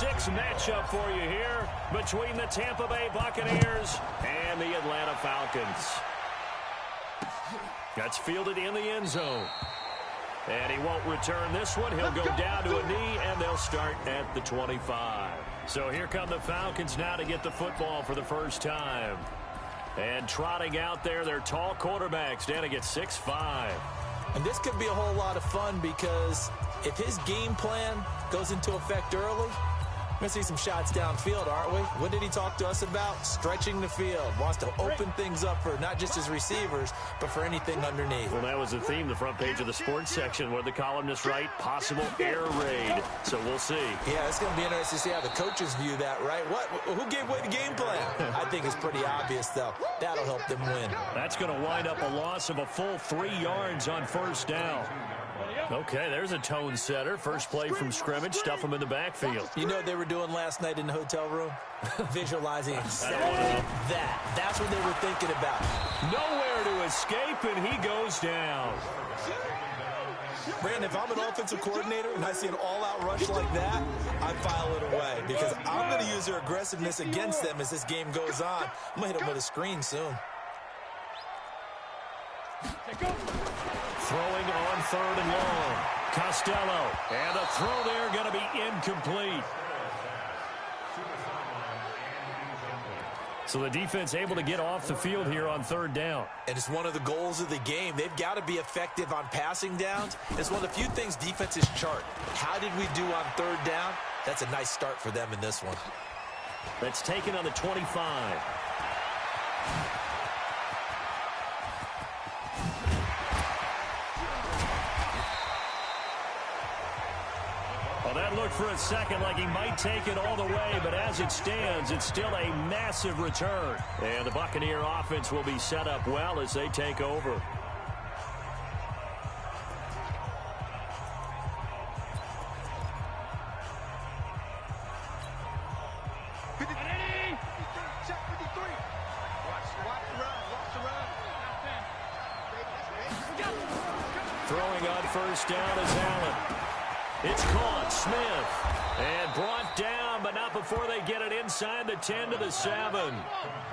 6 matchup for you here between the Tampa Bay Buccaneers and the Atlanta Falcons. That's fielded in the end zone. And he won't return this one. He'll go down to a knee, and they'll start at the 25. So here come the Falcons now to get the football for the first time. And trotting out there, their tall quarterback standing at 6'5". And this could be a whole lot of fun because if his game plan goes into effect early, we're going to see some shots downfield, aren't we? What did he talk to us about? Stretching the field. Wants to open things up for not just his receivers, but for anything underneath. Well, that was the theme, the front page of the sports section, where the columnists write possible air raid. So we'll see. Yeah, it's going to be interesting to see how the coaches view that, right? Who gave away the game plan? I think it's pretty obvious, though. That'll help them win. That's going to wind up a loss of a full 3 yards on first down. Okay, there's a tone setter. First play from scrimmage, stuff them in the backfield. You know what they were doing last night in the hotel room? Visualizing exactly that. That's what they were thinking about. Nowhere to escape, and he goes down. Brandon, if I'm an offensive coordinator and I see an all-out rush like that, I file it away because I'm going to use their aggressiveness against them as this game goes on. I'm going to hit them with a screen soon. Throwing on 3rd and long. Costello. And the throw there going to be incomplete. So the defense able to get off the field here on 3rd down. And it's one of the goals of the game. They've got to be effective on passing downs. It's one of the few things defenses chart. How did we do on 3rd down? That's a nice start for them in this one. That's taken on the 25. Well, that looked for a second like he might take it all the way, but as it stands, it's still a massive return. And the Buccaneer offense will be set up well as they take over. Throwing on first down is Allen. It's caught. Smith. And brought down, but not before they get it inside the 10 to the 7.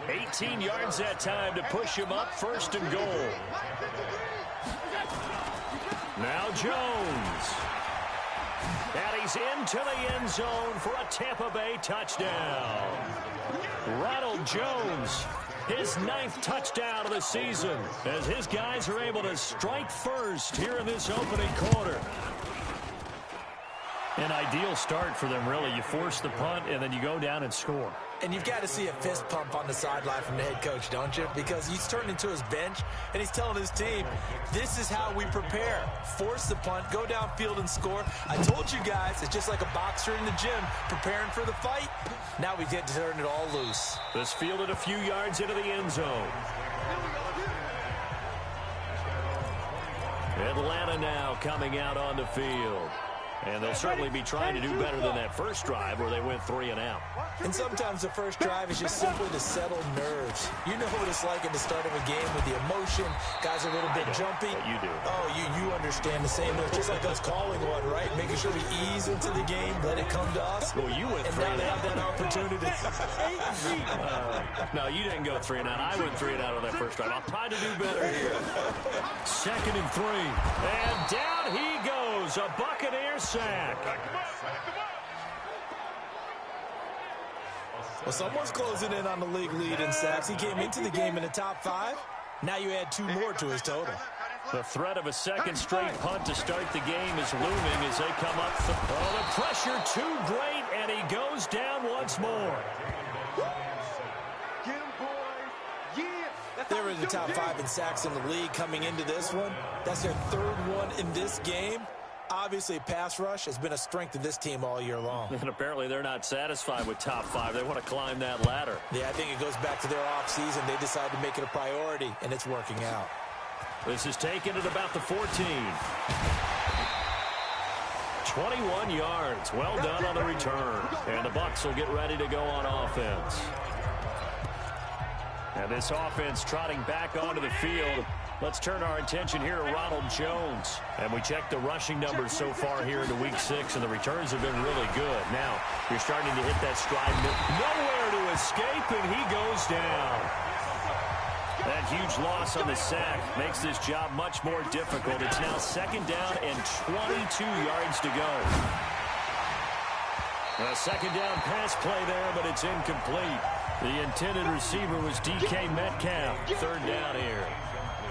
18 yards that time to push him up 1st and goal. Now Jones. And he's into the end zone for a Tampa Bay touchdown. Ronald Jones, his 9th touchdown of the season, as his guys are able to strike first here in this opening quarter. An ideal start for them, really. You force the punt, and then you go down and score. And you've got to see a fist pump on the sideline from the head coach, don't you? Because he's turned into his bench, and he's telling his team, this is how we prepare. Force the punt, go downfield and score. I told you guys, it's just like a boxer in the gym preparing for the fight. Now we get to turn it all loose. This fielded a few yards into the end zone. Atlanta now coming out on the field. And they'll certainly be trying to do better than that first drive where they went 3 and out. And sometimes the first drive is just simply to settle nerves. You know what it's like at the start of a game with the emotion. Guys are a little bit jumpy. But you do. Oh, you understand the same. It's just like us calling one, right? Making sure we ease into the game, let it come to us. Well, you went 3 and out. And now they have that opportunity. No, you didn't go 3 and out. I went 3 and out on that first drive. I'll try to do better here. 2nd and 3. And down he goes. A Buccaneer sack. Well, someone's closing in on the league lead in sacks. He came into the game in the top 5. Now you add 2 more to his total. The threat of a second straight punt to start the game is looming as they come up. Oh, the pressure too great, and he goes down once more. They were in the top 5 in sacks in the league coming into this one. That's their 3rd one in this game. Obviously, pass rush has been a strength of this team all year long. And apparently they're not satisfied with top 5. They want to climb that ladder. Yeah, I think it goes back to their offseason. They decided to make it a priority, and it's working out. This is taken at about the 14. 21 yards. Well done on the return. And the Bucs will get ready to go on offense. And this offense trotting back onto the field Let's turn our attention here to Ronald Jones. And we check the rushing numbers so far here into Week 6, and the returns have been really good. Now, you're starting to hit that stride. Nowhere to escape, and he goes down. That huge loss on the sack makes this job much more difficult. It's now 2nd down and 22 yards to go. A 2nd down pass play there, but it's incomplete. The intended receiver was DK Metcalf. 3rd down here.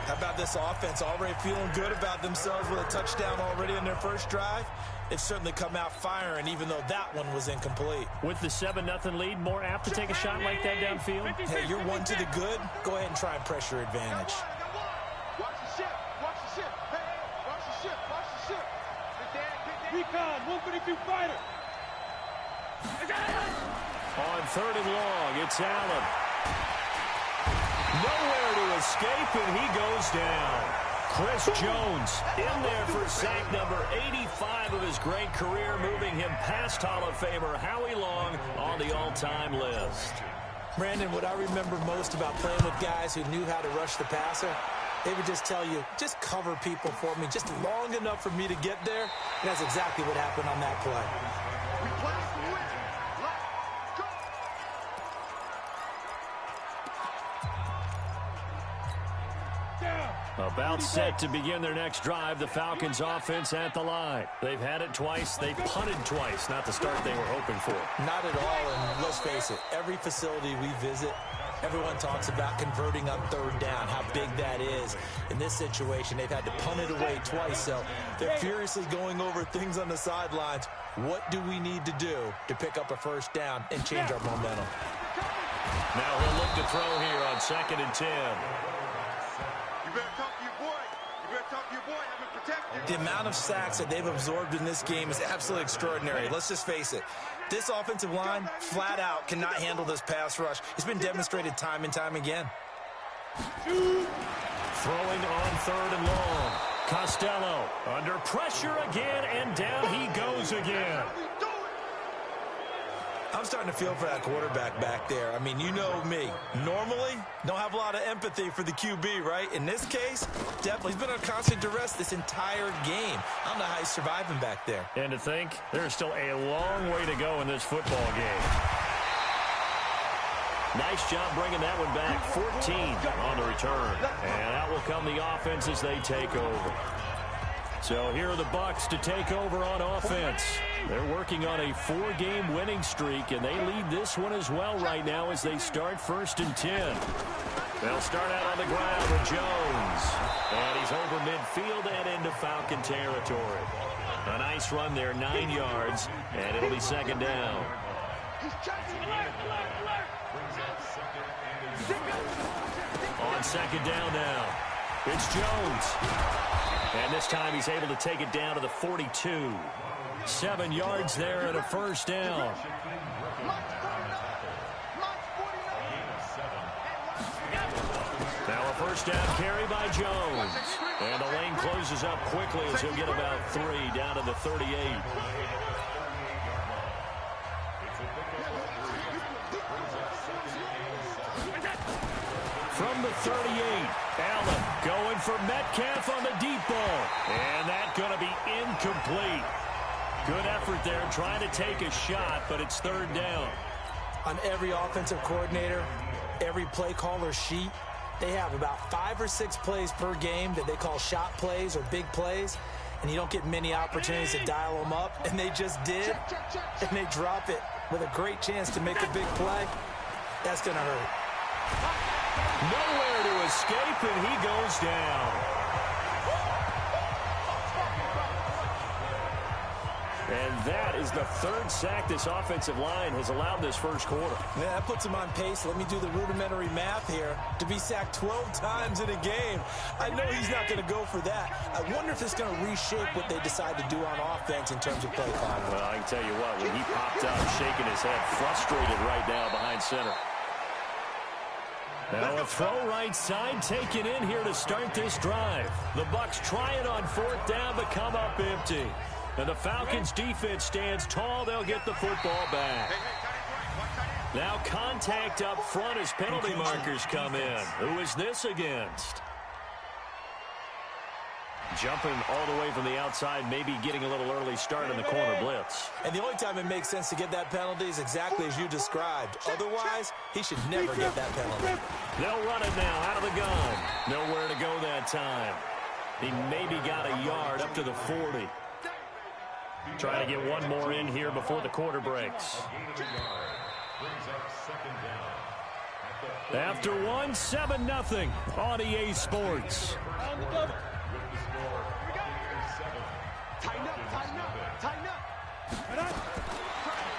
How about this offense already feeling good about themselves with a touchdown already in their first drive? They've certainly come out firing, even though that one was incomplete. With the 7-0 lead, more apt to take a shot like that downfield? Hey, you're one to the good. Go ahead and try and pressure advantage. Watch the ship. Watch the ship. Hey, watch the ship. Watch the ship. Recon, 152 fighter. On 3rd and long, it's Allen. Nowhere to escape, and he goes down. Chris Jones in there for sack number 85 of his great career, moving him past Hall of Famer Howie Long on the all-time list. Brandon, what I remember most about playing with guys who knew how to rush the passer, they would just tell you, just cover people for me, just long enough for me to get there. And that's exactly what happened on that play. About set to begin their next drive, the Falcons offense at the line. They've had it twice. They've punted twice. Not the start they were hoping for. Not at all, and let's face it, every facility we visit, everyone talks about converting on 3rd down, how big that is. In this situation, they've had to punt it away twice, so they're furiously going over things on the sidelines. What do we need to do to pick up a 1st down and change our momentum? Now he'll look to throw here on 2nd and 10. You better talk to your boy. You better talk to your boy. I'm going to protect you. The amount of sacks that they've absorbed in this game is absolutely extraordinary. Let's just face it. This offensive line, flat out, cannot handle this pass rush. It's been demonstrated time and time again. Throwing on 3rd and long. Costello under pressure again, and down he goes again. I'm starting to feel for that quarterback back there. I mean, you know me. Normally, don't have a lot of empathy for the QB, right? In this case, definitely. He's been on constant duress this entire game. I don't know how he's surviving back there. And to think, there's still a long way to go in this football game. Nice job bringing that one back. 14 on the return. And out will come the offense as they take over. So here are the Bucs to take over on offense. They're working on a 4-game winning streak, and they lead this one as well right now as they start 1st and 10. They'll start out on the ground with Jones. And he's over midfield and into Falcon territory. A nice run there, 9 yards, and it'll be 2nd down. On 2nd down now, it's Jones. And this time he's able to take it down to the 42. 7 yards there and a 1st down. Now a 1st down carry by Jones. And the lane closes up quickly as he'll get about 3 down to the 38. From the 38, Allen going for Metcalf on the deep ball. And that's going to be incomplete. Good effort there trying to take a shot, but it's 3rd down. On every offensive coordinator, every play caller sheet, they have about 5 or 6 plays per game that they call shot plays or big plays. And you don't get many opportunities to dial them up. And they just did. And they drop it with a great chance to make a big play. That's going to hurt. Nowhere to escape, and he goes down. And that is the 3rd sack this offensive line has allowed this first quarter. Yeah, that puts him on pace. Let me do the rudimentary math here. To be sacked 12 times in a game, I know he's not going to go for that. I wonder if it's going to reshape what they decide to do on offense in terms of play calling. Well, I can tell you what, when he popped up, shaking his head, frustrated right now behind center. Now a throw right side taken in here to start this drive. The Bucs try it on 4th down but come up empty. And the Falcons defense stands tall. They'll get the football back. Now contact up front as penalty markers come in. Who is this against? Jumping all the way from the outside, maybe getting a little early start in the corner blitz. And the only time it makes sense to get that penalty is exactly as you described. Otherwise, he should never get that penalty. They'll run it now out of the gun. Nowhere to go that time. He maybe got a yard up to the 40. Trying to get one more in here before the quarter breaks. After one, 7-0 on EA Sports.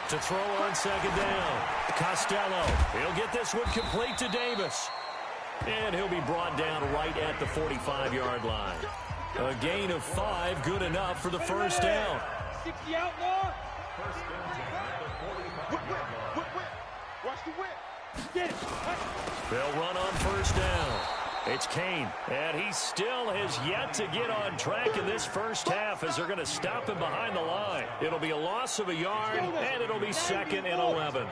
To throw on second down. Costello. He'll get this one complete to Davis. And he'll be brought down right at the 45-yard line. A gain of 5, good enough for the first down. 60 outlaw. Watch the whip. Get it. They'll run on first down. It's Kane, and he still has yet to get on track in this first half as they're going to stop him behind the line. It'll be a loss of a yard, and it'll be 2nd and 11.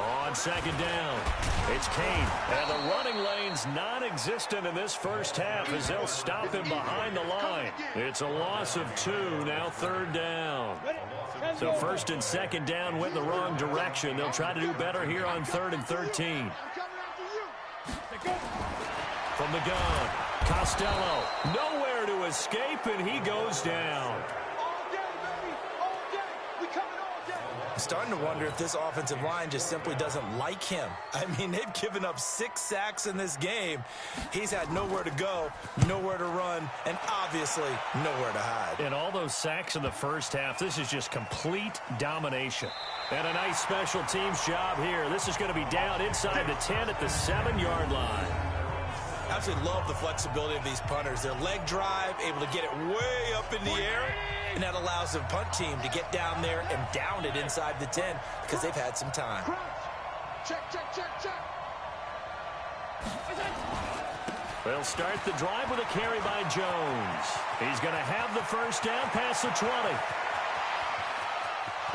On second down, it's Kane, and the running lane's non-existent in this first half as they'll stop him behind the line. It's a loss of 2, now 3rd down. So 1st and 2nd down went in the wrong direction. They'll try to do better here on 3rd and 13. From the gun, Costello, nowhere to escape, and he goes down. I'm starting to wonder if this offensive line just simply doesn't like him. I mean, they've given up 6 sacks in this game. He's had nowhere to go, nowhere to run, and obviously nowhere to hide. And all those sacks in the first half, this is just complete domination. And a nice special teams job here. This is going to be down inside the 10 at the 7-yard line. I absolutely love the flexibility of these punters. Their leg drive, able to get it way up in the air, and that allows the punt team to get down there and down it inside the 10 because they've had some time. Check. They'll start the drive with a carry by Jones. He's going to have the first down past the 20.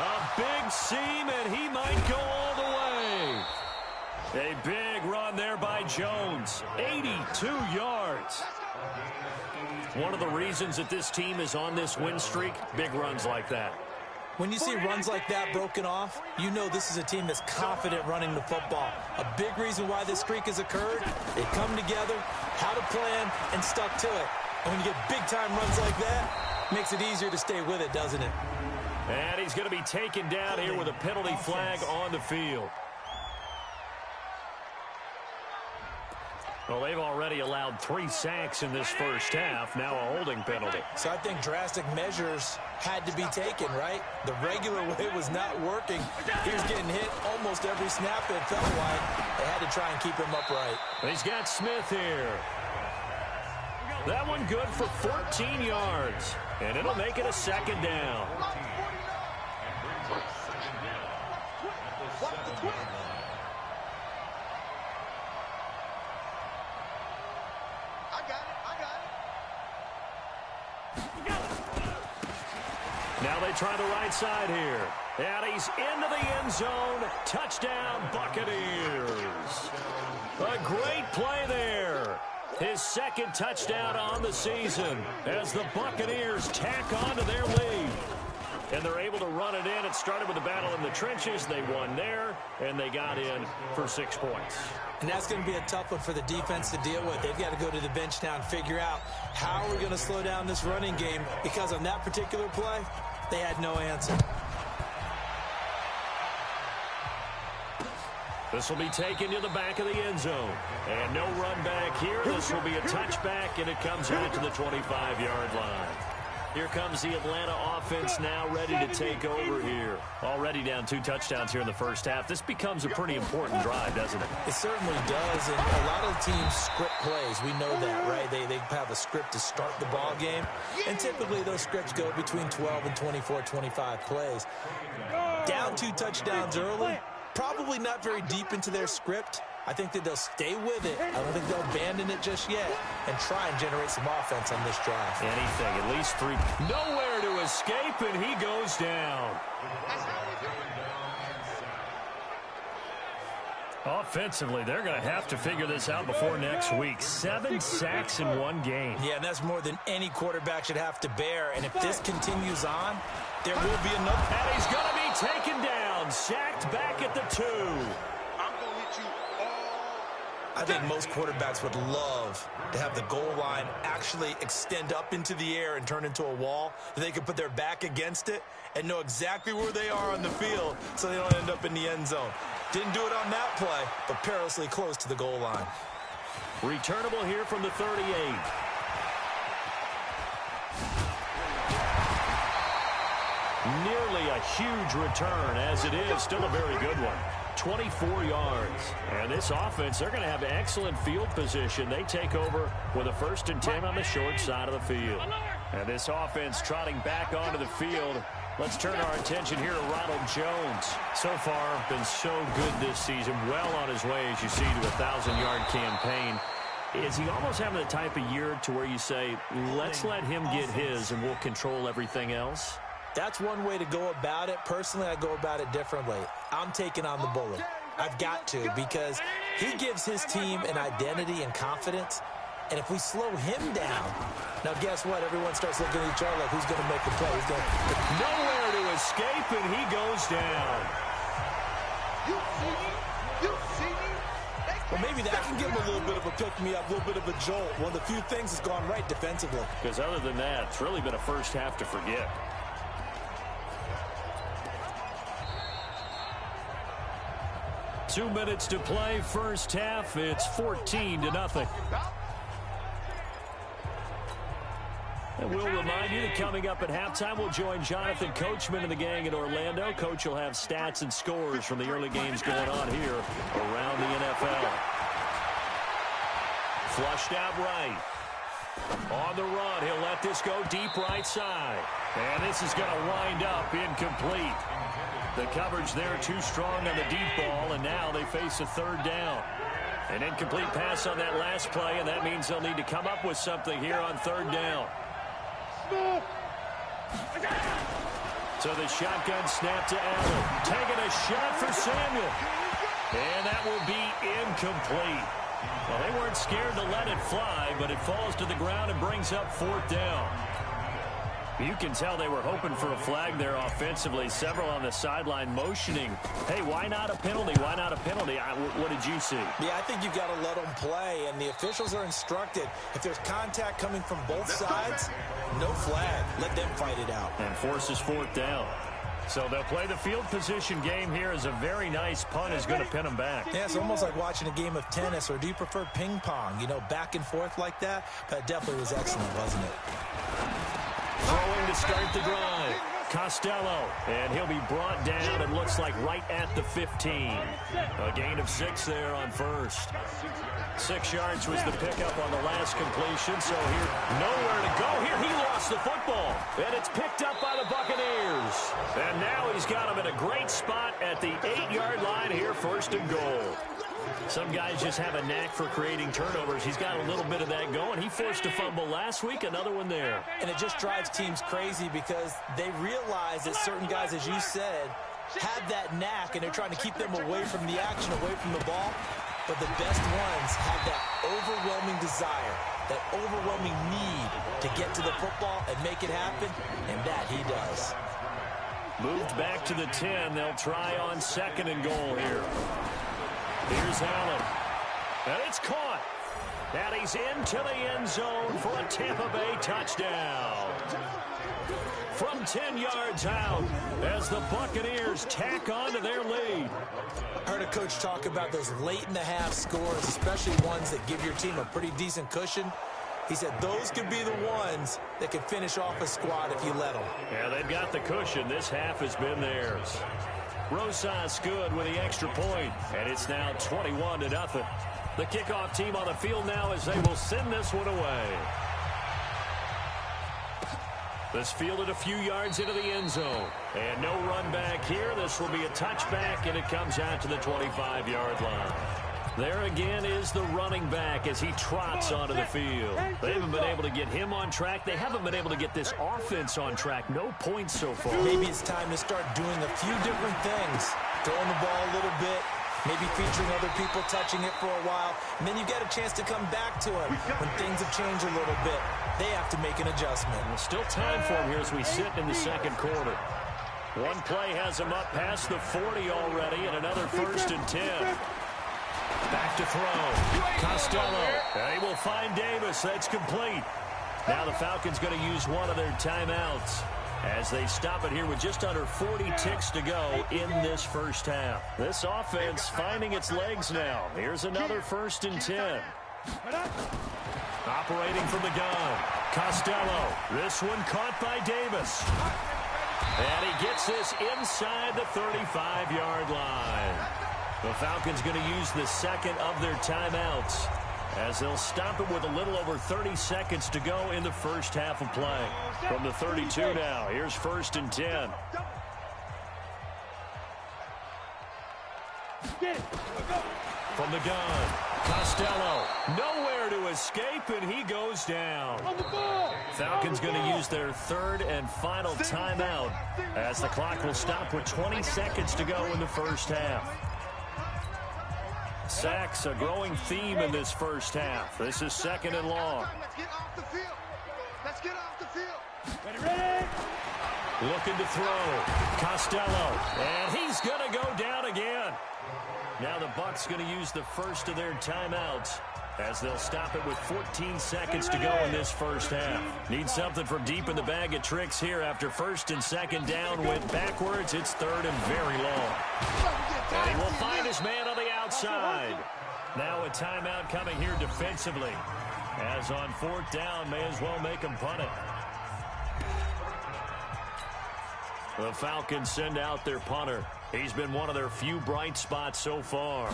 A big seam, and he might go all the way. A big run there by Jones. 82 yards. One of the reasons that this team is on this win streak, big runs like that. When you see runs like that broken off, you know this is a team that's confident running the football. A big reason why this streak has occurred, they come together, had a plan, and stuck to it. And when you get big-time runs like that, it makes it easier to stay with it, doesn't it? And he's going to be taken down here with a penalty flag on the field. Well, they've already allowed 3 sacks in this first half, now a holding penalty. So I think drastic measures had to be taken, right? The regular way was not working. He was getting hit almost every snap, it felt like. They had to try and keep him upright. He's got Smith here. That one good for 14 yards, and it'll make it a 2nd down. Now they try the right side here. And he's into the end zone. Touchdown, Buccaneers. A great play there. His 2nd touchdown on the season as the Buccaneers tack on to their lead. And they're able to run it in. It started with a battle in the trenches. They won there, and they got in for 6 points. And that's going to be a tough one for the defense to deal with. They've got to go to the bench now and figure out how we're going to slow down this running game, because on that particular play, they had no answer. This will be taken to the back of the end zone. And no run back here. This will be a touchback, and it comes out to the 25-yard line. Here comes the Atlanta offense now ready to take over here. Already down 2 touchdowns here in the first half. This becomes a pretty important drive, doesn't it? It certainly does, and a lot of teams script plays. We know that, right? They have a script to start the ball game, and typically those scripts go between 12 and 24, 25 plays. Down 2 touchdowns early, probably not very deep into their script. I think that they'll stay with it. I don't think they'll abandon it just yet and try and generate some offense on this drive. Anything, at least 3. Nowhere to escape, and he goes down. Offensively, they're going to have to figure this out before next week. 7 sacks in one game. Yeah, and that's more than any quarterback should have to bear. And if this continues on, there will be another. And he's going to be taken down, sacked back at the 2. I'm going to hit you all. I think most quarterbacks would love to have the goal line actually extend up into the air and turn into a wall. They can put their back against it and know exactly where they are on the field so they don't end up in the end zone. Didn't do it on that play, but perilously close to the goal line. Returnable here from the 38. Nearly a huge return, as it is still a very good one. 24 yards. And this offense, they're going to have excellent field position. They take over with a 1st and 10 on the short side of the field. And this offense trotting back onto the field. Let's turn our attention here to Ronald Jones. So far, been so good this season. Well on his way, as you see, to a 1,000-yard campaign. Is he almost having the type of year to where you say, let's let him get his and we'll control everything else? That's one way to go about it. Personally, I go about it differently. I'm taking on the bully. I've got to, because he gives his team an identity and confidence. And if we slow him down, now guess what? Everyone starts looking at each other like, who's going to make the play? Who's gonna... Nowhere to escape, and he goes down. You see me? You see me? Well, maybe that can give him a little bit of a pick-me-up, a little bit of a jolt. One of the few things that's gone right defensively. Because other than that, it's really been a first half to forget. Two minutes to play, first half. It's 14-0. And we'll remind you that coming up at halftime, we'll join Jonathan Coachman and the gang in Orlando. Coach will have stats and scores from the early games going on here around the NFL. Flushed out right. On the run, he'll let this go deep right side. And this is going to wind up incomplete. The coverage there too strong on the deep ball, and now they face a 3rd down. An incomplete pass on that last play, and that means they'll need to come up with something here on 3rd down. So the shotgun snap to Allen. Taking a shot for Samuel. And that will be incomplete. Well, they weren't scared to let it fly, but it falls to the ground and brings up 4th down. You can tell they were hoping for a flag there offensively. Several on the sideline motioning. Hey, why not a penalty? Why not a penalty? What did you see? Yeah, I think you've got to let them play, and the officials are instructed. If there's contact coming from both sides, no flag. Let them fight it out. And forces 4th down. So they'll play the field position game here as a very nice punt is going to pin them back. Yeah, it's almost like watching a game of tennis, or do you prefer ping pong? You know, back and forth like that? That definitely was excellent, wasn't it? Throwing to start the drive. Costello, and he'll be brought down, and looks like right at the 15. A gain of 6 there on 1st. 6 yards was the pickup on the last completion, so here, nowhere to go. Here, he lost the football, and it's picked up by the Buccaneers. And now he's got him in a great spot at the 8-yard line here, 1st and goal. Some guys just have a knack for creating turnovers. He's got a little bit of that going. He forced a fumble last week, another one there. And it just drives teams crazy because they realize that certain guys, as you said, have that knack, and they're trying to keep them away from the action, away from the ball. But the best ones have that overwhelming desire, that overwhelming need to get to the football and make it happen, and that he does. Moved back to the 10. They'll try on 2nd and goal here. Here's Allen. And it's caught. And he's into the end zone for a Tampa Bay touchdown. From 10 yards out as the Buccaneers tack on to their lead. I heard a coach talk about those late-in-the-half scores, especially ones that give your team a pretty decent cushion. He said those could be the ones that can finish off a squad if you let them. Yeah, they've got the cushion. This half has been theirs. Rosas good with the extra point, and it's now 21-0. The kickoff team on the field now as they will send this one away. This fielded a few yards into the end zone, and no run back here. This will be a touchback, and it comes out to the 25-yard line. There again is the running back as he trots onto the field. They haven't been able to get him on track. They haven't been able to get this offense on track. No points so far. Maybe it's time to start doing a few different things. Throwing the ball a little bit, maybe featuring other people touching it for a while, and then you get a chance to come back to it when things have changed a little bit. They have to make an adjustment. Well, still time for him here as we sit in the second quarter. One play has him up past the 40 already, and another 1st and 10. Back to throw. Costello. They will find Davis. That's complete. Now the Falcons going to use one of their timeouts as they stop it here with just under 40 ticks to go in this first half. This offense finding its legs now. Here's another 1st and 10. Operating from the gun. Costello. This one caught by Davis. And he gets this inside the 35-yard line. The Falcons going to use the second of their timeouts as they'll stop it with a little over 30 seconds to go in the first half of play. From the 32 now, here's 1st and 10. From the gun, Costello, nowhere to escape, and he goes down. Falcons going to use their 3rd and final timeout as the clock will stop with 20 seconds to go in the first half. Sacks, a growing theme in this first half. This is 2nd and long. Let's get off the field. Let's get off the field. Ready? Looking to throw. Costello. And he's going to go down again. Now the Bucs going to use the first of their timeouts as they'll stop it with 14 seconds to go in this first half. Need something from deep in the bag of tricks here after 1st and 2nd down went backwards. It's 3rd and very long. And he will find his man on the outside. Now a timeout coming here defensively. As on 4th down, may as well make him punt it. The Falcons send out their punter. He's been one of their few bright spots so far.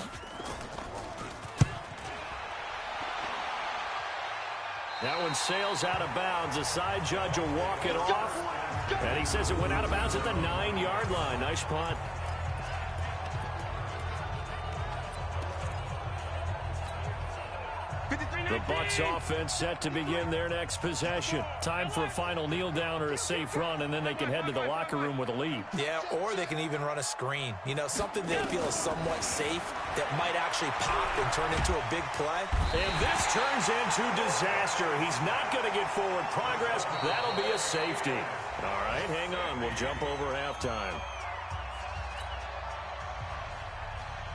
That one sails out of bounds. The side judge will walk it off. And he says it went out of bounds at the 9-yard line. Nice punt. The Bucs offense set to begin their next possession. Time for a final kneel down or a safe run, and then they can head to the locker room with a lead. Yeah, or they can even run a screen. You know, something they feel is somewhat safe that might actually pop and turn into a big play. And this turns into disaster. He's not going to get forward progress. That'll be a safety. All right, hang on. We'll jump over halftime.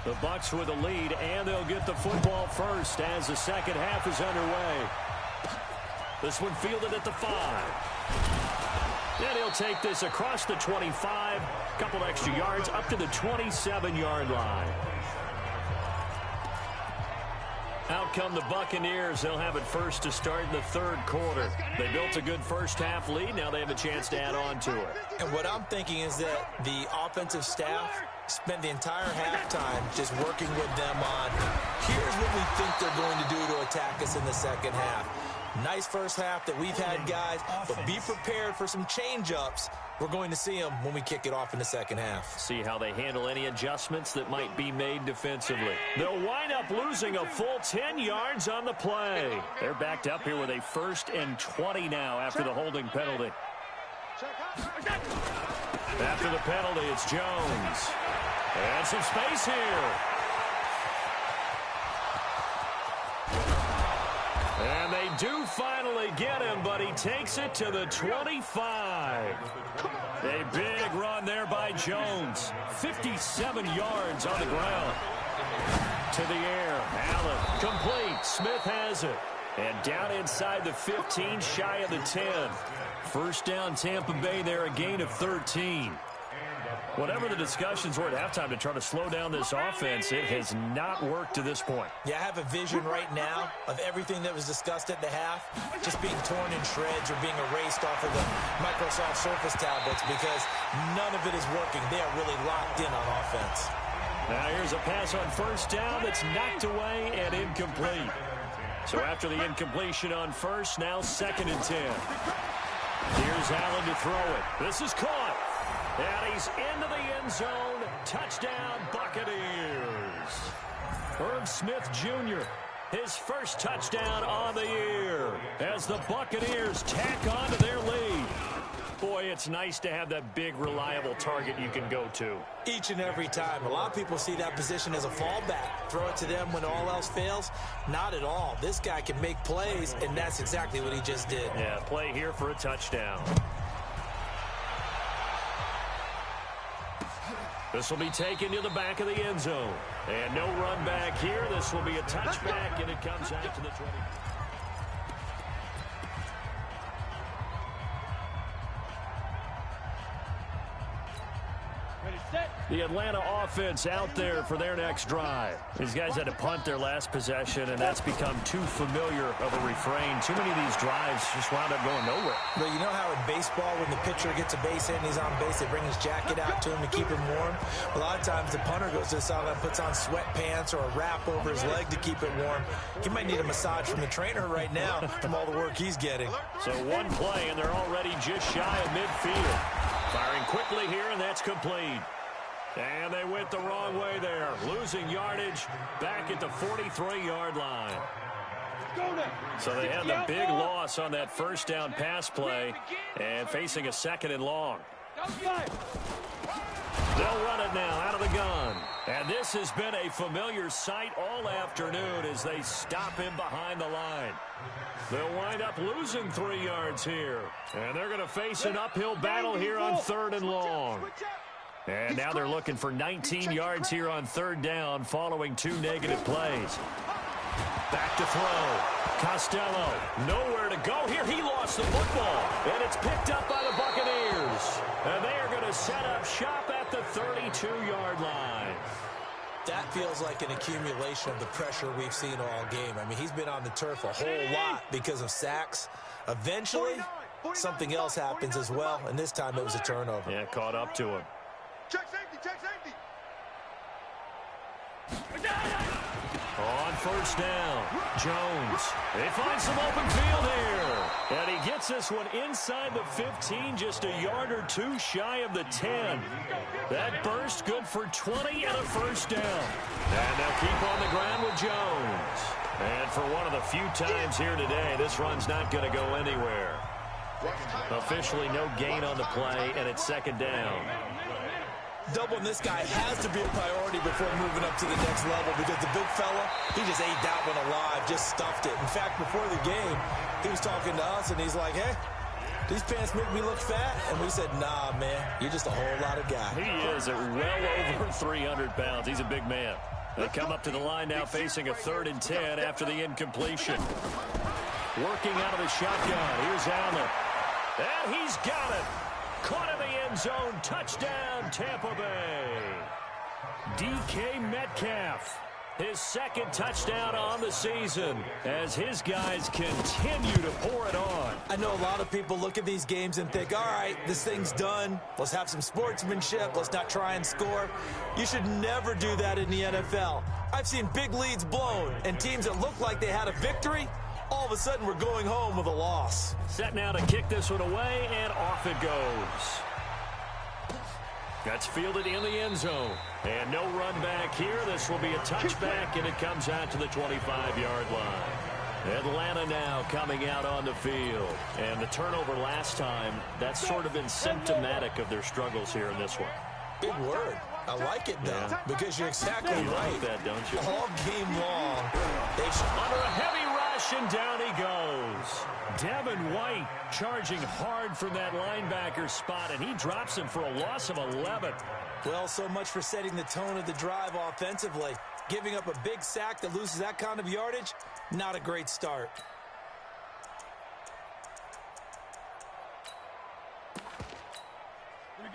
The Bucs with a lead, and they'll get the football first as the second half is underway. This one fielded at the 5. Then he'll take this across the 25, couple extra yards up to the 27-yard line. Out come the Buccaneers. They'll have it first to start in the 3rd quarter. They built a good first-half lead. Now they have a chance to add on to it. And what I'm thinking is that the offensive staff spend the entire halftime just working with them on, here's what we think they're going to do to attack us in the second half. Nice first half that we've had, guys, but be prepared for some change-ups. We're going to see them when we kick it off in the second half. See how they handle any adjustments that might be made defensively. They'll wind up losing a full 10 yards on the play. They're backed up here with a 1st and 20 now after the holding penalty. After the penalty, it's Jones. And some space here. And they do finally get him, but he takes it to the 25. A big run there by Jones. 57 yards on the ground. To the air. Allen complete. Smith has it. And down inside the 15, shy of the 10. First down, Tampa Bay there, a gain of 13. Whatever the discussions were at halftime to try to slow down this offense, it has not worked to this point. Yeah, I have a vision right now of everything that was discussed at the half just being torn in shreds or being erased off of the Microsoft Surface tablets because none of it is working. They are really locked in on offense. Now here's a pass on 1st down that's knocked away and incomplete. So after the incompletion on 1st, now 2nd and 10. Here's Allen to throw it. This is caught. And he's into the end zone. Touchdown, Buccaneers. Herb Smith Jr., his first touchdown on the year as the Buccaneers tack on to their lead. Boy, it it's nice to have that big, reliable target you can go to. Each and every time. A lot of people see that position as a fallback. Throw it to them when all else fails. Not at all. This guy can make plays, and that's exactly what he just did. Yeah, play here for a touchdown. This will be taken to the back of the end zone. And no run back here. This will be a touchback, and it comes out to the 20. The Atlanta offense out there for their next drive. These guys had to punt their last possession, and that's become too familiar of a refrain. Too many of these drives just wound up going nowhere. But you know how in baseball, when the pitcher gets a base hit and he's on base, they bring his jacket out to him to keep him warm? A lot of times the punter goes to the sideline and puts on sweatpants or a wrap over his leg to keep it warm. He might need a massage from the trainer right now from all the work he's getting. So one play, and they're already just shy of midfield. Firing quickly here, and that's complete. And they went the wrong way there. Losing yardage back at the 43-yard line. So they had the big loss on that first down pass play and facing a 2nd and long. They'll run it now out of the gun. And this has been a familiar sight all afternoon as they stop him behind the line. They'll wind up losing 3 yards here. And they're going to face an uphill battle here on 3rd and long. And now they're looking for 19 yards here on 3rd down following 2 negative plays. Back to throw. Costello, nowhere to go here. He lost the football, and it's picked up by the Buccaneers. And they are going to set up shop at the 32-yard line. That feels like an accumulation of the pressure we've seen all game. I mean, he's been on the turf a whole lot because of sacks. Eventually, something else happens as well, and this time it was a turnover. Yeah, caught up to him. Check safety, check safety. On 1st down, Jones. They find some open field here. And he gets this one inside the 15, just a yard or 2 shy of the 10. That burst good for 20 and a 1st down. And they'll keep on the ground with Jones. And for one of the few times here today, this run's not going to go anywhere. Officially no gain on the play, and it's 2nd down. Doubling this guy has to be a priority before moving up to the next level because the big fella, he just ate that one alive, just stuffed it. In fact, before the game, he was talking to us, and he's like, hey, these pants make me look fat? And we said, nah, man, you're just a whole lot of guy. He is at well over 300 pounds. He's a big man. They come up to the line now facing a 3rd and 10 after the incompletion. Working out of the shotgun. Here's Allen. And he's got it. Caught in the end zone. Touchdown, Tampa Bay. DK Metcalf, his 2nd touchdown on the season as his guys continue to pour it on. I know a lot of people look at these games and think, all right, this thing's done. Let's have some sportsmanship. Let's not try and score. You should never do that in the NFL. I've seen big leads blown and teams that look like they had a victory, all of a sudden we're going home with a loss. Set now to kick this one away, and off it goes. That's fielded in the end zone. And no run back here. This will be a touchback, and it comes out to the 25-yard line. Atlanta now coming out on the field. And the turnover last time, that's sort of been symptomatic of their struggles here in this one. Big word. I like it, though, because you're exactly you right. like that, don't you? All game long, they've under a heavy rush, and down he goes. Devin White charging hard from that linebacker spot, and he drops him for a loss of 11. Well, so much for setting the tone of the drive offensively. Giving up a big sack that loses that kind of yardage, not a great start.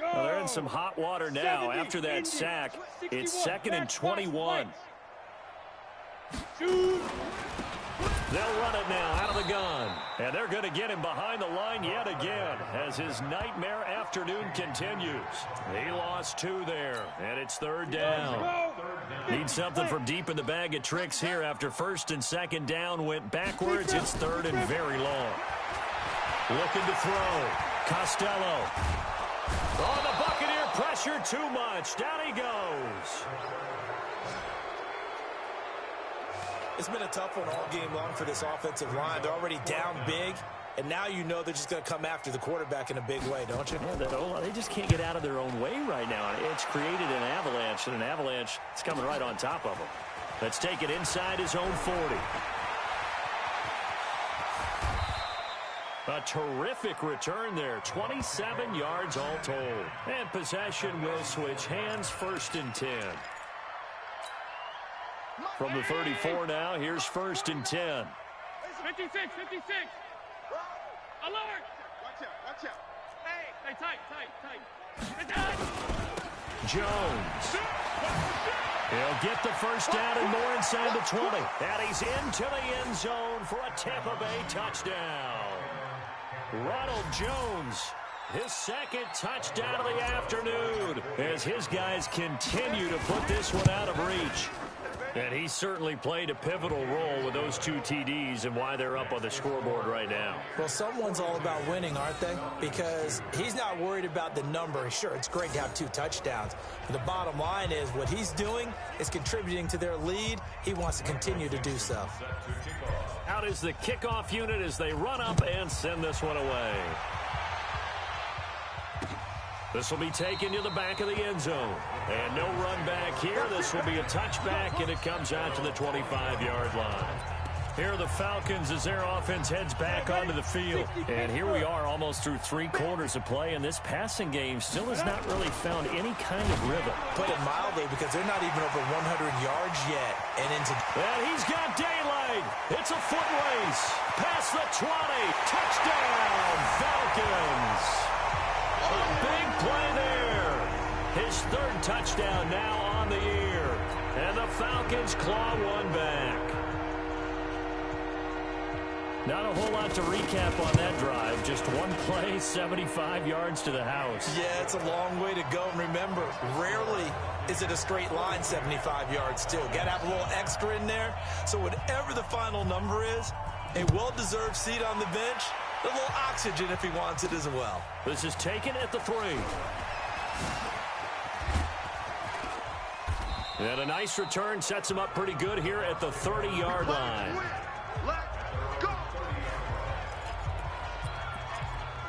Well, they're in some hot water now. After that sack, it's 2nd and 21. They'll run it now out of the gun. And they're going to get him behind the line yet again as his nightmare afternoon continues. He lost 2 there, and it's 3rd down. Need something from deep in the bag of tricks here after 1st and 2nd down went backwards. It's 3rd and very long. Looking to throw. Costello. Oh, the Buccaneer pressure too much. Down he goes. It's been a tough one all game long for this offensive line. They're already down big. and now you know they're just going to come after the quarterback in a big way, don't you? Yeah, they just can't get out of their own way right now. It's created an avalanche, and an avalanche is coming right on top of them. Let's take it inside his own 40. A terrific return there. 27 yards all told. And possession will switch hands, 1st and 10. From the 34 now, here's 1st and 10. 56. Alert! Watch out. Hey, tight. Jones. He'll get the first down and more inside the 20. And he's into the end zone for a Tampa Bay touchdown. Ronald Jones, his 2nd touchdown of the afternoon, as his guys continue to put this one out of reach. And he certainly played a pivotal role with those 2 TDs and why they're up on the scoreboard right now. Well, someone's all about winning, aren't they? Because he's not worried about the number. Sure, it's great to have 2 touchdowns. But the bottom line is what he's doing is contributing to their lead. He wants to continue to do so. Out is the kickoff unit as they run up and send this one away. This will be taken to the back of the end zone. And no run back here. This will be a touchback, and it comes out to the 25-yard line. Here are the Falcons as their offense heads back onto the field. And here we are almost through 3 quarters of play, and this passing game still has not really found any kind of rhythm. Put it mildly, because they're not even over 100 yards yet. And he's got daylight. It's a foot race. Past the 20. Touchdown, Falcons. A big play there. His 3rd touchdown now on the year. And the Falcons claw one back. Not a whole lot to recap on that drive. Just one play, 75 yards to the house. Yeah, it's a long way to go. And remember, rarely is it a straight line 75 yards, too. Got to have a little extra in there. So whatever the final number is, a well-deserved seat on the bench, a little oxygen if he wants it as well. This is taken at the 3. And a nice return sets him up pretty good here at the 30-yard line.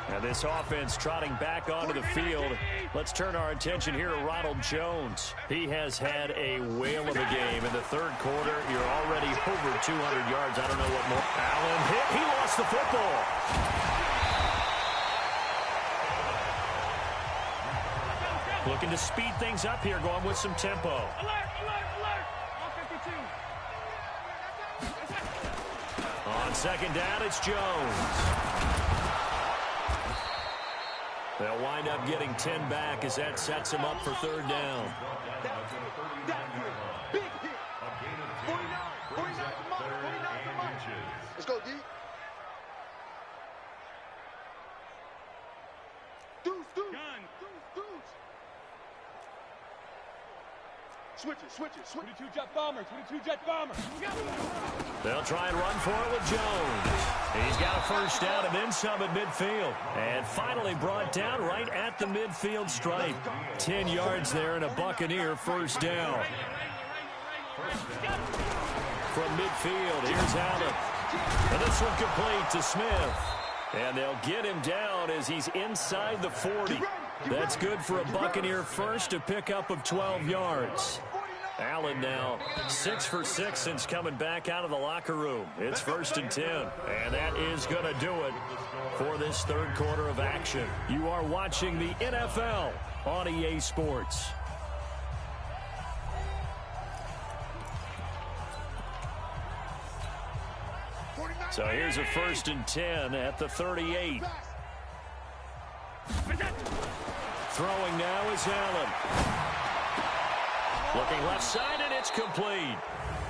And this offense trotting back onto the field. Let's turn our attention here to Ronald Jones. He has had a whale of a game. In the 3rd quarter, you're already over 200 yards. I don't know what more. Allen hit. He lost the football. Looking to speed things up here, going with some tempo. Alert! All 52. On 2nd down, it's Jones. They'll wind up getting 10 back as that sets him up for 3rd down. Big hit. 49 for Mike. Let's go, D. Deuce. Switch it. 22 jet bomber. They'll try and run for it with Jones. He's got a first down and then some at midfield. And finally brought down right at the midfield stripe. 10 yards there and a Buccaneer first down. From midfield, here's Allen. And this one complete to Smith. And they'll get him down as he's inside the 40. That's good for a Buccaneer first, a pickup of 12 yards. Allen now 6 for 6 since coming back out of the locker room. It's 1st and 10, and that is going to do it for this 3rd quarter of action. You are watching the NFL on EA Sports. So here's a 1st and 10 at the 38. Throwing now is Allen. Looking left side, and it's complete.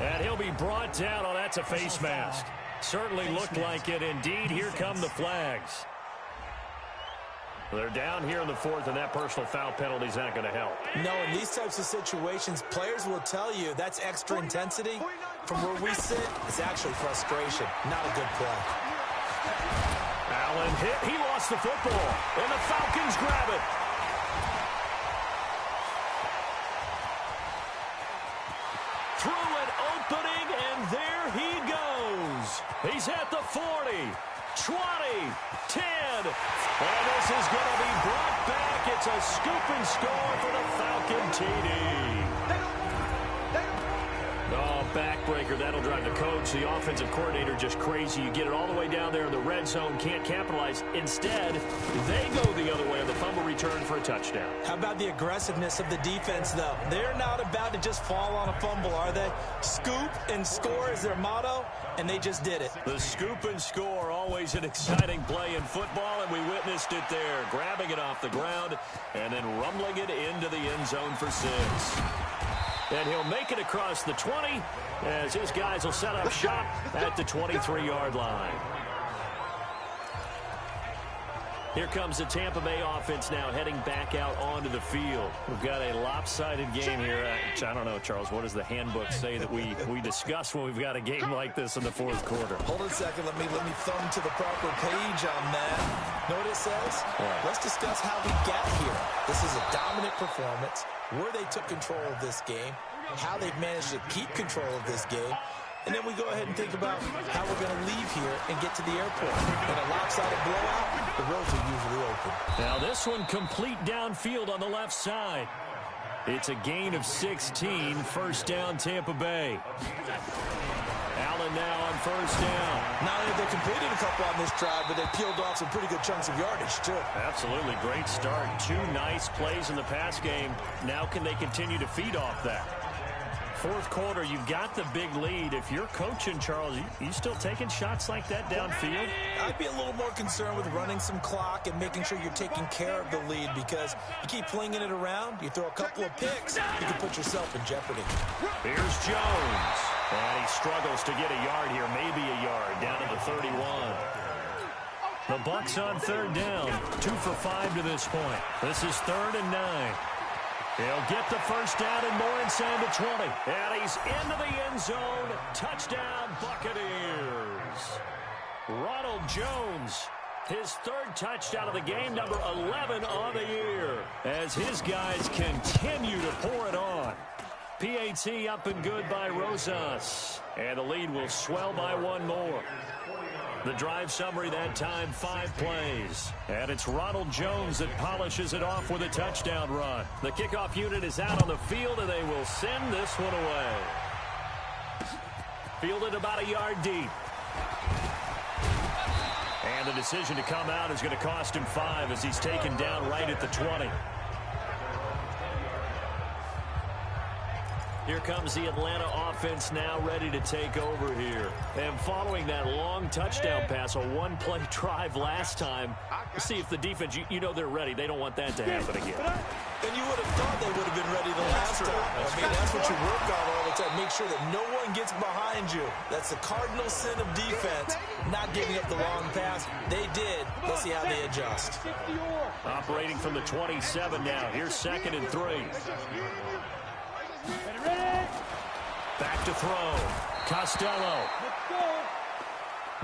And he'll be brought down. Oh, that's a face mask. Certainly looked like it. Indeed, here come the flags. They're down here in the 4th, and that personal foul penalty is not going to help. No, in these types of situations, players will tell you that's extra intensity. From where we sit, it's actually frustration, not a good play. Allen hit. He lost the football, and the Falcons grab it. Through an opening, and there he goes. He's at the 40. 20, 10, and this is going to be brought back. It's a scoop and score for the Falcon TD. Oh, backbreaker. That'll drive the coach, the offensive coordinator, just crazy. You get it all the way down there in the red zone, can't capitalize. Instead, they go the other way on the fumble return for a touchdown. How about the aggressiveness of the defense, though? They're not about to just fall on a fumble, are they? Scoop and score is their motto, and they just did it. The scoop and score, always an exciting play in football, and we witnessed it there. Grabbing it off the ground and then rumbling it into the end zone for 6. And he'll make it across the 20 as his guys will set up shop at the 23-yard line. Here comes the Tampa Bay offense now heading back out onto the field. We've got a lopsided game here. I don't know, Charles, what does the handbook say that we discuss when we've got a game like this in the fourth quarter? Hold on a second. Let me thumb to the proper page on that. Know what it says? Yeah. Let's discuss how we got here. This is a dominant performance, where they took control of this game, how they've managed to keep control of this game, and then we go ahead and think about how we're going to leave here and get to the airport. In a lopsided blowout, the roads are usually open. Now this one complete downfield on the left side. It's a gain of 16, first down Tampa Bay. Allen now on first down. Not only have they completed a couple on this drive, but they peeled off some pretty good chunks of yardage, too. Absolutely, great start. 2 nice plays in the pass game. Now can they continue to feed off that? Fourth quarter, you've got the big lead. If you're coaching, Charles, you still taking shots like that downfield? I'd be a little more concerned with running some clock and making sure you're taking care of the lead, because you keep flinging it around, you throw a couple of picks, you can put yourself in jeopardy. Here's Jones. And he struggles to get a yard here, maybe a yard, down to the 31. The Bucs on third down, 2 for 5 to this point. This is 3rd and 9. He'll get the first down and more inside the 20. And he's into the end zone. Touchdown, Buccaneers. Ronald Jones, his 3rd touchdown of the game, number 11 on the year, as his guys continue to pour it on. PAT up and good by Rosas. And the lead will swell by 1 more. The drive summary that time, 5 plays. And it's Ronald Jones that polishes it off with a touchdown run. The kickoff unit is out on the field, and they will send this one away. Fielded about a yard deep. And the decision to come out is going to cost him 5 as he's taken down right at the 20. Here comes the Atlanta offense now ready to take over here. And following that long touchdown pass, a 1-play drive last time, we'll see if the defense, you know they're ready. They don't want that to happen again. And you would have thought they would have been ready the last time. That's what you work on all the time. Make sure that no one gets behind you. That's the cardinal sin of defense, not giving up the long pass. They did. Let's see how they adjust. Operating from the 27 now. Here's 2nd and 3. Back to throw. Costello.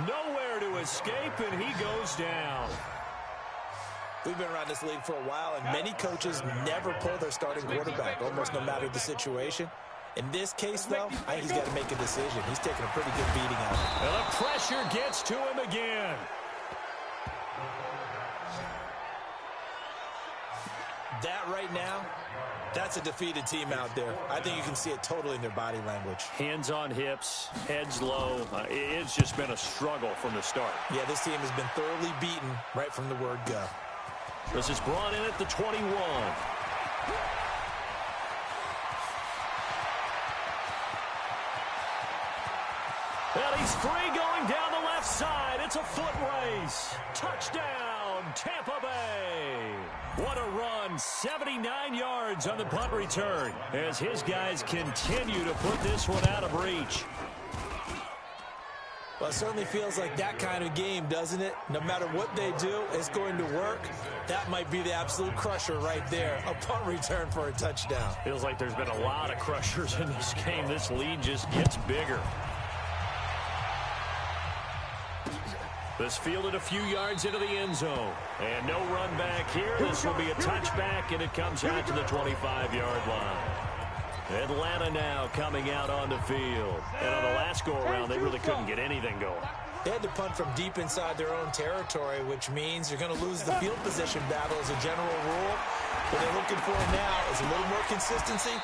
Nowhere to escape, and he goes down. We've been around this league for a while, and many coaches never pull their starting quarterback, almost no matter the situation. In this case, though, I think he's got to make a decision. He's taking a pretty good beating out of it. And the pressure gets to him again. That right now, that's a defeated team out there. I think you can see it totally in their body language. Hands on hips, heads low. It's just been a struggle from the start. Yeah, this team has been thoroughly beaten right from the word go. This is brought in at the 21. And he's free going down the left side. It's a foot race. Touchdown, Tampa Bay. What a run. 79 yards on the punt return as his guys continue to put this one out of reach. Well, it certainly feels like that kind of game, doesn't it? No matter what they do, it's going to work. That might be the absolute crusher right there. A punt return for a touchdown. Feels like there's been a lot of crushers in this game. This lead just gets bigger. This fielded a few yards into the end zone. And no run back here. This will be a touchback, and it comes out to the 25-yard line. Atlanta now coming out on the field. And on the last go-around, they really couldn't get anything going. They had to punt from deep inside their own territory, which means you're going to lose the field position battle as a general rule. What they're looking for now is a little more consistency,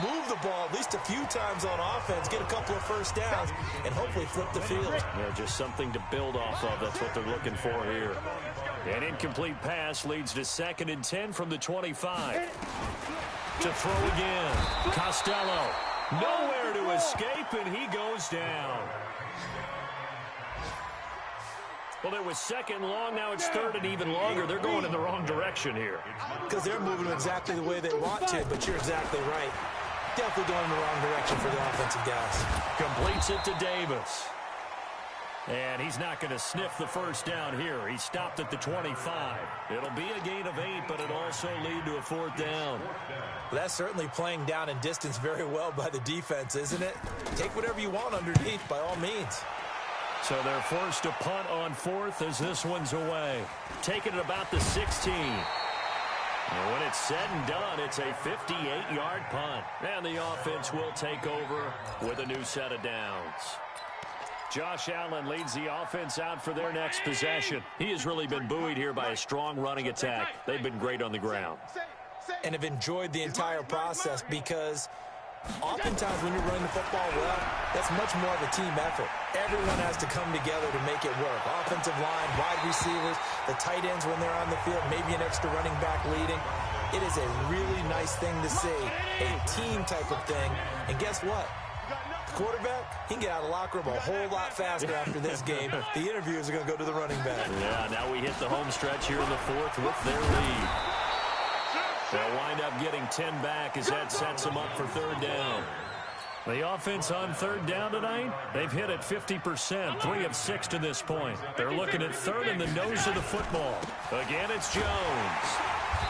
move the ball at least a few times on offense, get a couple of first downs, and hopefully flip the field. Yeah, just something to build off of. That's what they're looking for here. An incomplete pass leads to 2nd and 10 from the 25. To throw again. Costello. Nowhere to escape, and he goes down. Well, it was 2nd long. Now it's 3rd and even longer. They're going in the wrong direction here. Because they're moving exactly the way they want to, but you're exactly right. Definitely going in the wrong direction for the offensive guys. Completes it to Davis. And he's not going to sniff the first down here. He stopped at the 25. It'll be a gain of 8, but it'll also lead to a 4th down. Well, that's certainly playing down in distance very well by the defense, isn't it? Take whatever you want underneath, by all means. So they're forced to punt on 4th as this one's away. Taking it about the 16. And when it's said and done, it's a 58-yard punt. And the offense will take over with a new set of downs. Josh Allen leads the offense out for their next possession. He has really been buoyed here by a strong running attack. They've been great on the ground. And have enjoyed the entire process because oftentimes when you're running the football well, that's much more of a team effort. Everyone has to come together to make it work. Offensive line, wide receivers, the tight ends when they're on the field, maybe an extra running back leading. It is a really nice thing to see, a team type of thing. And guess what? The quarterback, he can get out of the locker room a whole lot faster after this game. The interviews are going to go to the running back. Yeah, now we hit the home stretch here in the 4th with their lead. They'll wind up getting 10 back as that sets them up for 3rd down. The offense on 3rd down tonight, they've hit it 50%, 3 of 6 to this point. They're looking at 3rd in the nose of the football. Again, it's Jones.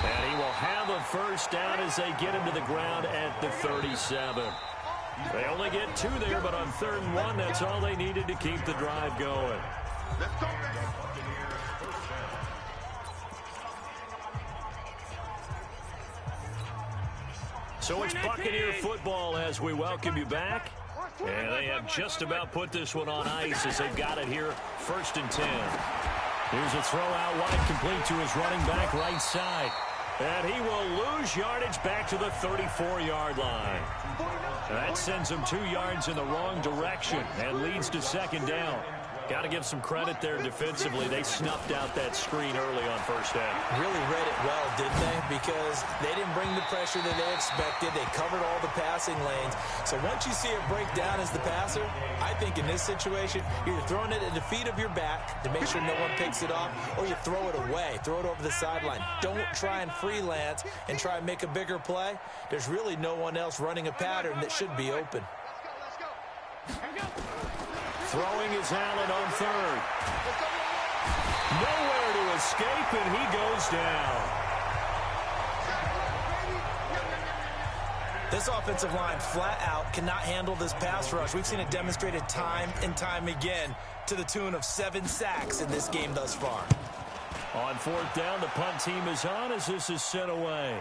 And he will have a first down as they get him to the ground at the 37. They only get 2 there, but on 3rd and 1, that's all they needed to keep the drive going. So it's Buccaneer football as we welcome you back. And they have just about put this one on ice as they've got it here, 1st and 10. Here's a throw out wide, complete to his running back right side. And he will lose yardage back to the 34-yard line. That sends him 2 yards in the wrong direction and leads to 2nd down. Got to give some credit there defensively. They snuffed out that screen early on 1st down. Really read it well, didn't they? Because they didn't bring the pressure that they expected. They covered all the passing lanes. So once you see it break down as the passer, I think in this situation, you're throwing it at the feet of your back to make sure no one picks it off, or you throw it away, throw it over the sideline. Don't try and freelance and try and make a bigger play. There's really no one else running a pattern that should be open. Throwing is Allen on 3rd. Nowhere to escape, and he goes down. This offensive line flat out cannot handle this pass rush. We've seen it demonstrated time and time again to the tune of 7 sacks in this game thus far. On 4th down, the punt team is on as this is sent away.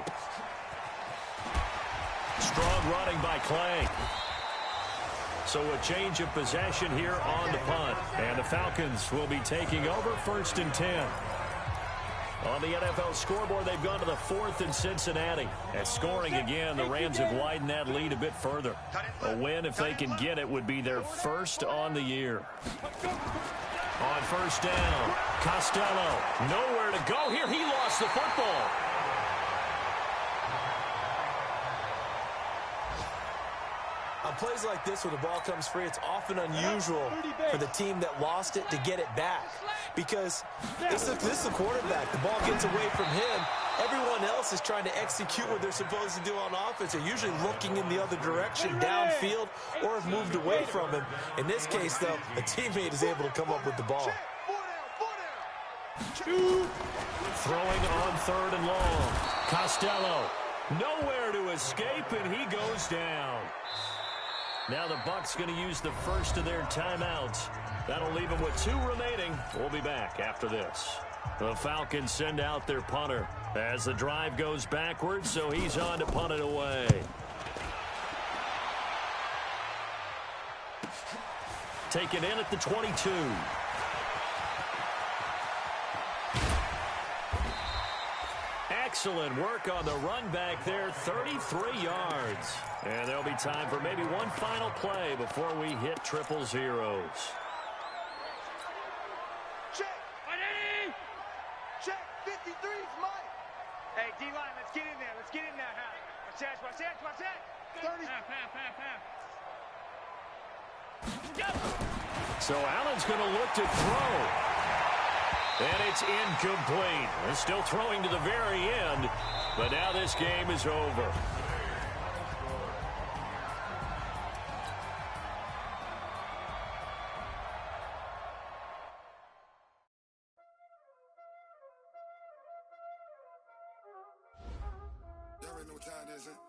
Strong running by Clay. So a change of possession here on the punt. And the Falcons will be taking over 1st and 10. On the NFL scoreboard, they've gone to the 4th in Cincinnati. And scoring again, the Rams have widened that lead a bit further. A win, if they can get it, would be their 1st on the year. On 1st down, Costello, nowhere to go here. He lost the football. On plays like this where the ball comes free, it's often unusual for the team that lost it to get it back. Because this is the quarterback. The ball gets away from him. Everyone else is trying to execute what they're supposed to do on offense. They're usually looking in the other direction, downfield, or have moved away from him. In this case, though, a teammate is able to come up with the ball. Throwing on 3rd and long. Costello, nowhere to escape, and he goes down. Now the Bucs going to use the first of their timeouts. That'll leave them with 2 remaining. We'll be back after this. The Falcons send out their punter as the drive goes backwards, so he's on to punt it away. Taken in at the 22. Excellent work on the run back there, 33 yards. And there'll be time for maybe one final play before we hit triple zeros. Check. Check. 53's Mike. Hey, D-line, let's get in there. Let's get in there. Watch that, watch that, watch that. 30. So Allen's going to look to throw. And it's incomplete. They're still throwing to the very end, but now this game is over. There ain't no time, is it?